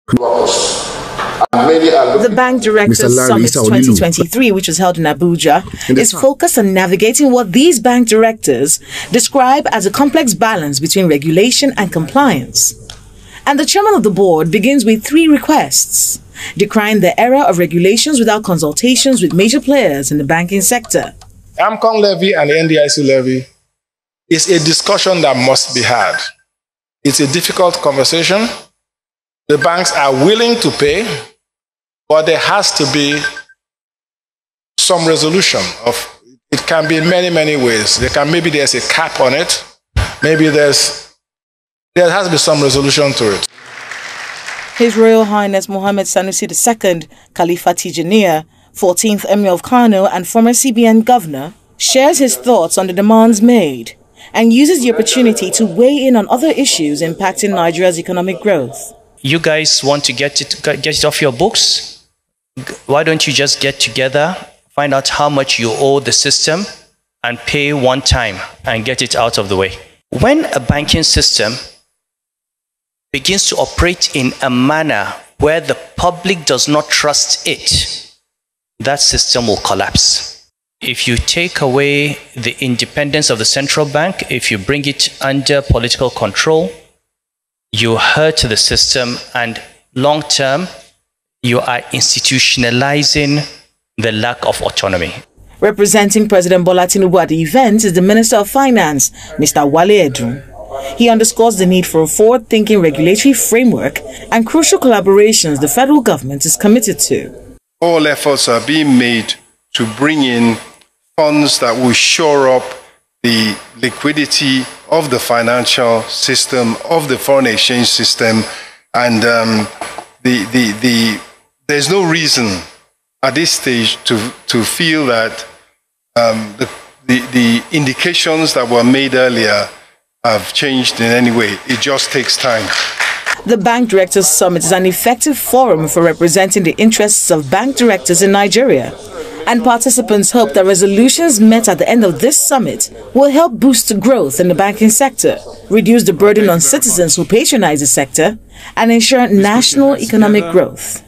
The Bank Directors Summit 2023, which was held in Abuja, is focused on navigating what these bank directors describe as a complex balance between regulation and compliance. And the chairman of the board begins with 3 requests, decrying the era of regulations without consultations with major players in the banking sector. AMCON levy and the NDIC levy is a discussion that must be had. It's a difficult conversation. The banks are willing to pay, but there has to be some resolution of it. Can be in many, many ways. Maybe there's a cap on it. Maybe there has to be some resolution to it. His Royal Highness Mohammed Sanusi II, Khalifa Tijaniya, 14th Emir of Kano and former CBN governor, shares his thoughts on the demands made and uses the opportunity to weigh in on other issues impacting Nigeria's economic growth. You guys want to get it off your books? Why don't you just get together, find out how much you owe the system, and pay one time and get it out of the way? When a banking system begins to operate in a manner where the public does not trust it, that system will collapse. If you take away the independence of the central bank, if you bring it under political control, you hurt the system, and long term, you are institutionalizing the lack of autonomy. Representing President Bola Tinubu at the event is the Minister of Finance, Mr. Wale Edun. He underscores the need for a forward-thinking regulatory framework and crucial collaborations the federal government is committed to. All efforts are being made to bring in funds that will shore up the liquidity of the financial system, of the foreign exchange system, and there's no reason at this stage to feel that the indications that were made earlier have changed in any way. It just takes time. The Bank Directors Summit is an effective forum for representing the interests of bank directors in Nigeria. And participants hope that resolutions met at the end of this summit will help boost growth in the banking sector, reduce the burden on citizens who patronize the sector, and ensure national economic growth.